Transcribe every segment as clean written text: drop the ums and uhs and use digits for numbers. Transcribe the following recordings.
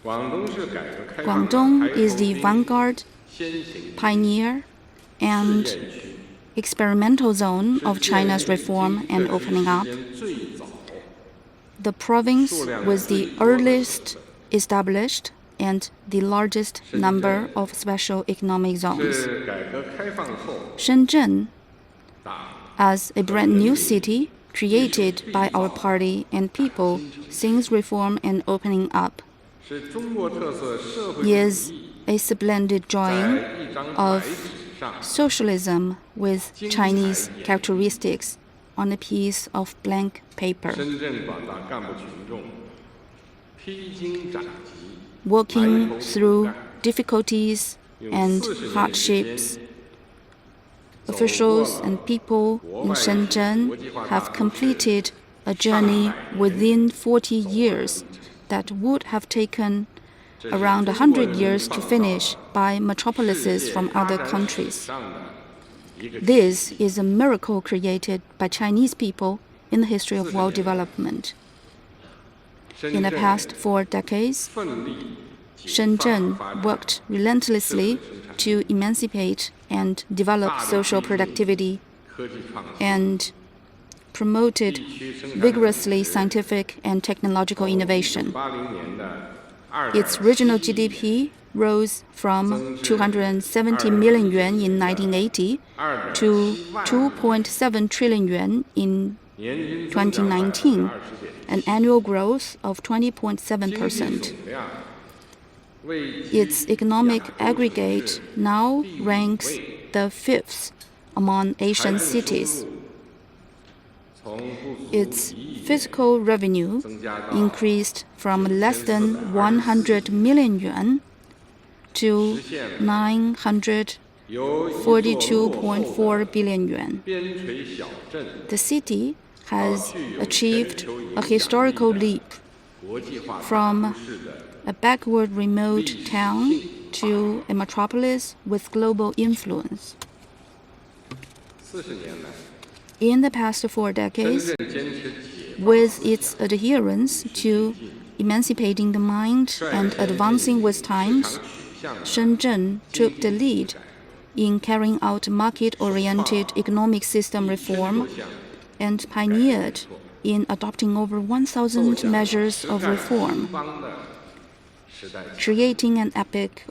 Guangdong is the vanguard, pioneer, and experimental zone of China's reform and opening up. The province was the earliest established and the largest number of special economic zones. Shenzhen, as a brand new city created by our party and people since reform and opening up, is a splendid drawing of socialism with Chinese characteristics on a piece of blank paper. Walking through difficulties and hardships, officials and people in Shenzhen have completed a journey within 40 years that would have taken around 100 years to finish by metropolises from other countries. This is a miracle created by Chinese people in the history of world development. In the past 4 decades, Shenzhen worked relentlessly to emancipate and develop social productivity and promoted vigorously scientific and technological innovation. Its regional GDP rose from 270 million yuan in 1980 to 2.7 trillion yuan in 2019, an annual growth of 20.7%. Its economic aggregate now ranks the 5th among Asian cities. Its fiscal revenue increased from less than 100 million yuan to 942.4 billion yuan. The city has achieved a historical leap from a backward remote town to a metropolis with global influence. In the past 4 decades, with its adherence to emancipating the mind and advancing with times, Shenzhen took the lead in carrying out market-oriented economic system reform and pioneered in adopting over 1,000 measures of reform, creating an epic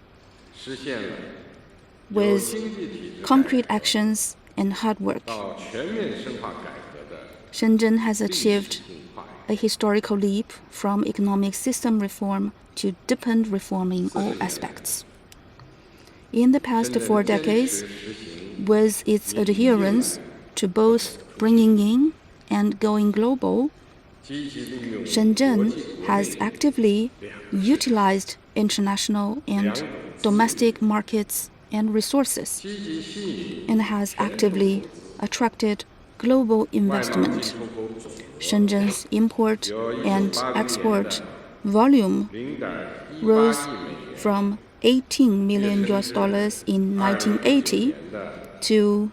with concrete actions and hard work. Shenzhen has achieved a historical leap from economic system reform to deepened reform in all aspects. In the past 4 decades, with its adherence to both bringing in and going global, Shenzhen has actively utilized international and domestic markets and resources and has actively attracted global investment. Shenzhen's import and export volume rose from $18 million in 1980 to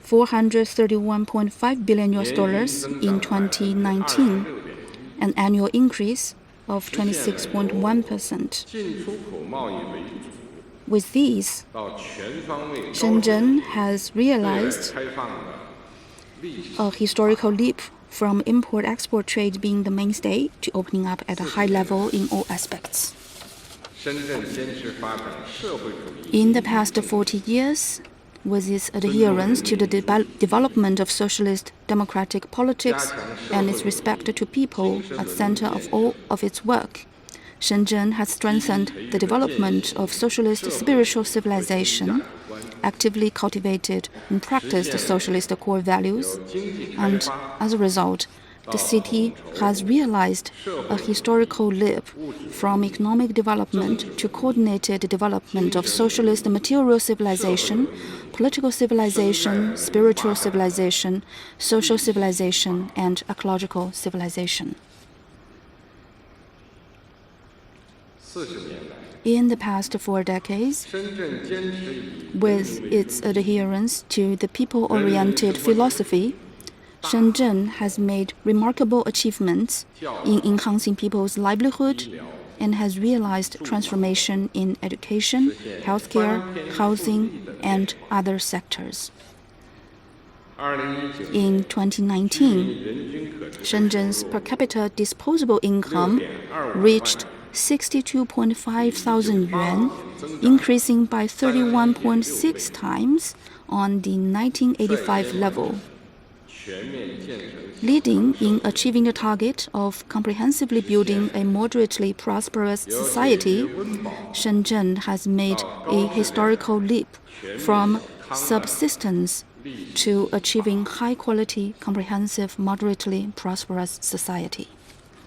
$431.5 billion in 2019, an annual increase of 26.1%. With these, Shenzhen has realized a historical leap from import-export trade being the mainstay to opening up at a high level in all aspects. In the past 40 years, with its adherence to the development of socialist democratic politics and its respect to people at the center of all of its work, Shenzhen has strengthened the development of socialist spiritual civilization, actively cultivated and practiced socialist core values, and as a result, the city has realized a historical leap from economic development to coordinated development of socialist material civilization, political civilization, spiritual civilization, social civilization, and ecological civilization. In the past 4 decades, with its adherence to the people-oriented philosophy, Shenzhen has made remarkable achievements in enhancing people's livelihood and has realized transformation in education, healthcare, housing, and other sectors. In 2019, Shenzhen's per capita disposable income reached 62.5 thousand yuan, increasing by 31.6 times on the 1985 level. Leading in achieving the target of comprehensively building a moderately prosperous society, Shenzhen has made a historical leap from subsistence to achieving high-quality, comprehensive, moderately prosperous society.